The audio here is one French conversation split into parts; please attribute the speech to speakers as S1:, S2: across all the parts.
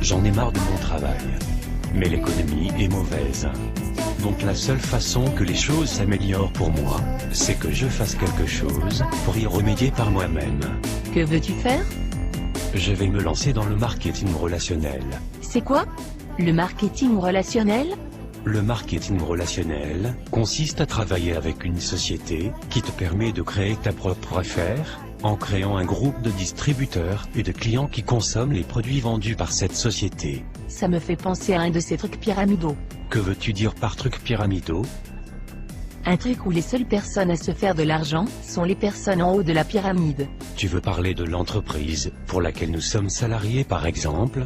S1: J'en ai marre de mon travail. Mais l'économie est mauvaise. Donc la seule façon que les choses s'améliorent pour moi, c'est que je fasse quelque chose pour y remédier par moi-même.
S2: Que veux-tu faire?
S1: Je vais me lancer dans le marketing relationnel.
S2: C'est quoi? Le marketing relationnel?
S1: Le marketing relationnel consiste à travailler avec une société qui te permet de créer ta propre affaire, en créant un groupe de distributeurs et de clients qui consomment les produits vendus par cette société.
S2: Ça me fait penser à un de ces trucs pyramidaux.
S1: Que veux-tu dire par trucs pyramidaux?
S2: Un truc où les seules personnes à se faire de l'argent sont les personnes en haut de la pyramide.
S1: Tu veux parler de l'entreprise pour laquelle nous sommes salariés par exemple?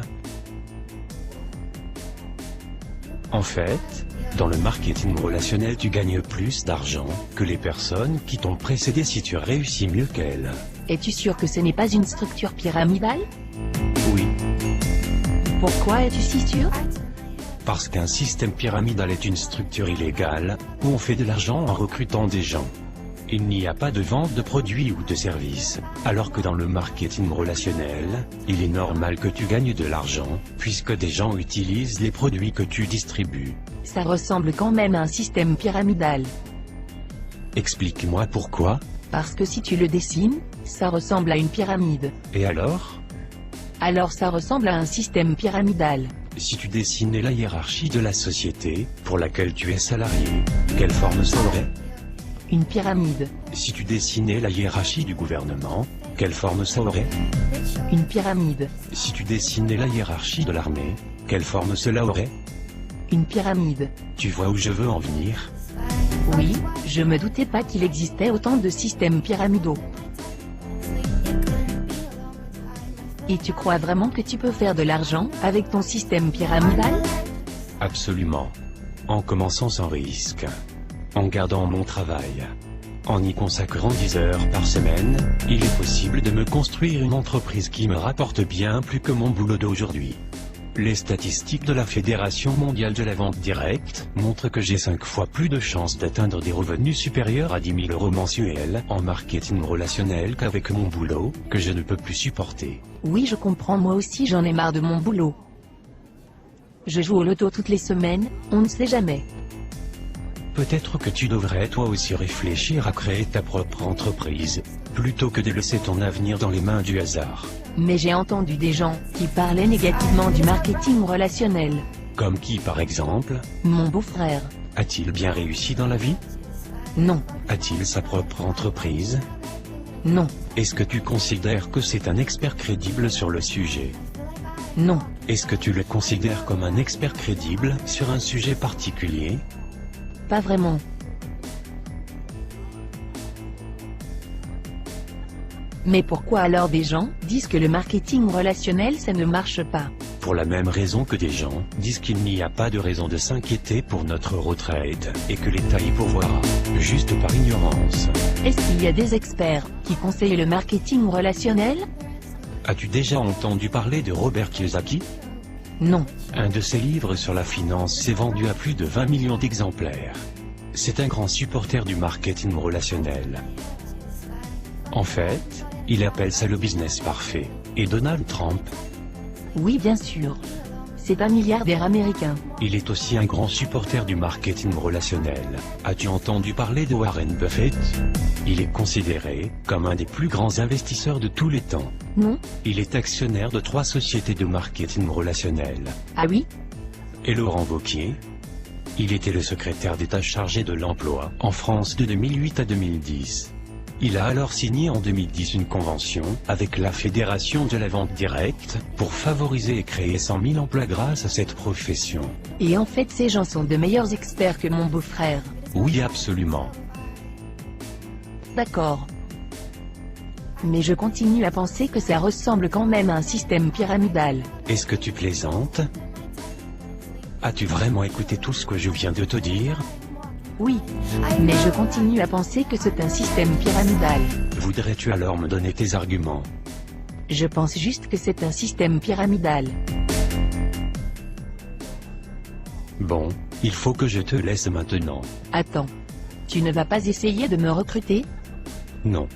S1: En fait, dans le marketing relationnel tu gagnes plus d'argent que les personnes qui t'ont précédé si tu réussis mieux qu'elles.
S2: Es-tu sûr que ce n'est pas une structure pyramidale?
S1: Oui.
S2: Pourquoi es-tu si sûr?
S1: Parce qu'un système pyramidal est une structure illégale, où on fait de l'argent en recrutant des gens. Il n'y a pas de vente de produits ou de services, alors que dans le marketing relationnel, il est normal que tu gagnes de l'argent, puisque des gens utilisent les produits que tu distribues.
S2: Ça ressemble quand même à un système pyramidal.
S1: Explique-moi pourquoi.
S2: Parce que si tu le dessines, ça ressemble à une pyramide.
S1: Et alors?
S2: Alors ça ressemble à un système pyramidal.
S1: Si tu dessinais la hiérarchie de la société, pour laquelle tu es salarié, quelle forme ça aurait?
S2: Une pyramide.
S1: Si tu dessinais la hiérarchie du gouvernement, quelle forme ça aurait?
S2: Une pyramide.
S1: Si tu dessinais la hiérarchie de l'armée, quelle forme cela aurait?
S2: Une pyramide.
S1: Tu vois où je veux en venir?
S2: Oui, je me doutais pas qu'il existait autant de systèmes pyramidaux. Et tu crois vraiment que tu peux faire de l'argent avec ton système pyramidal?
S1: Absolument. En commençant sans risque. En gardant mon travail. En y consacrant 10 heures par semaine, il est possible de me construire une entreprise qui me rapporte bien plus que mon boulot d'aujourd'hui. Les statistiques de la Fédération mondiale de la vente directe montrent que j'ai 5 fois plus de chances d'atteindre des revenus supérieurs à 10 000 € mensuels en marketing relationnel qu'avec mon boulot, que je ne peux plus supporter.
S2: Oui, je comprends, moi aussi j'en ai marre de mon boulot. Je joue au loto toutes les semaines, on ne sait jamais.
S1: Peut-être que tu devrais toi aussi réfléchir à créer ta propre entreprise, plutôt que de laisser ton avenir dans les mains du hasard.
S2: Mais j'ai entendu des gens qui parlaient négativement du marketing relationnel.
S1: Comme qui par exemple?
S2: Mon beau-frère.
S1: A-t-il bien réussi dans la vie?
S2: Non.
S1: A-t-il sa propre entreprise?
S2: Non.
S1: Est-ce que tu considères que c'est un expert crédible sur le sujet?
S2: Non.
S1: Est-ce que tu le considères comme un expert crédible sur un sujet particulier?
S2: Pas vraiment. Mais pourquoi alors des gens disent que le marketing relationnel ça ne marche pas?
S1: Pour la même raison que des gens disent qu'il n'y a pas de raison de s'inquiéter pour notre retraite, et que l'État y pourvoira, juste par ignorance.
S2: Est-ce qu'il y a des experts qui conseillent le marketing relationnel?
S1: As-tu déjà entendu parler de Robert Kiyosaki?
S2: Non.
S1: Un de ses livres sur la finance s'est vendu à plus de 20 millions d'exemplaires. C'est un grand supporter du marketing relationnel. En fait, il appelle ça le business parfait. Et Donald Trump?
S2: Oui, bien sûr. C'est un milliardaire américain.
S1: Il est aussi un grand supporter du marketing relationnel. As-tu entendu parler de Warren Buffett? Il est considéré comme un des plus grands investisseurs de tous les temps.
S2: Non.
S1: Il est actionnaire de 3 sociétés de marketing relationnel.
S2: Ah oui?
S1: Et Laurent Wauquiez? Il était le secrétaire d'État chargé de l'emploi en France de 2008 à 2010. Il a alors signé en 2010 une convention avec la Fédération de la vente directe pour favoriser et créer 100 000 emplois grâce à cette profession.
S2: Et en fait ces gens sont de meilleurs experts que mon beau-frère.
S1: Oui, absolument.
S2: D'accord. Mais je continue à penser que ça ressemble quand même à un système pyramidal.
S1: Est-ce que tu plaisantes? As-tu vraiment écouté tout ce que je viens de te dire?
S2: Oui. Mais je continue à penser que c'est un système pyramidal.
S1: Voudrais-tu alors me donner tes arguments?
S2: Je pense juste que c'est un système pyramidal.
S1: Bon, il faut que je te laisse maintenant.
S2: Attends. Tu ne vas pas essayer de me recruter?
S1: Non.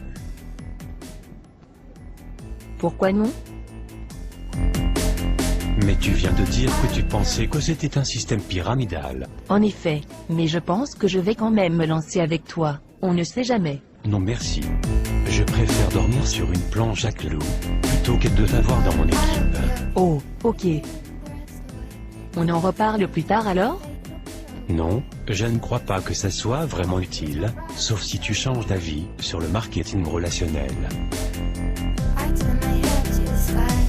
S2: Pourquoi non?
S1: Mais tu viens de dire que tu pensais que c'était un système pyramidal.
S2: En effet, mais je pense que je vais quand même me lancer avec toi, on ne sait jamais.
S1: Non merci. Je préfère dormir sur une planche à clous, plutôt que de t'avoir dans mon équipe.
S2: Oh, ok. On en reparle plus tard alors?
S1: Non, je ne crois pas que ça soit vraiment utile, sauf si tu changes d'avis sur le marketing relationnel.
S3: I turn my head to the sky.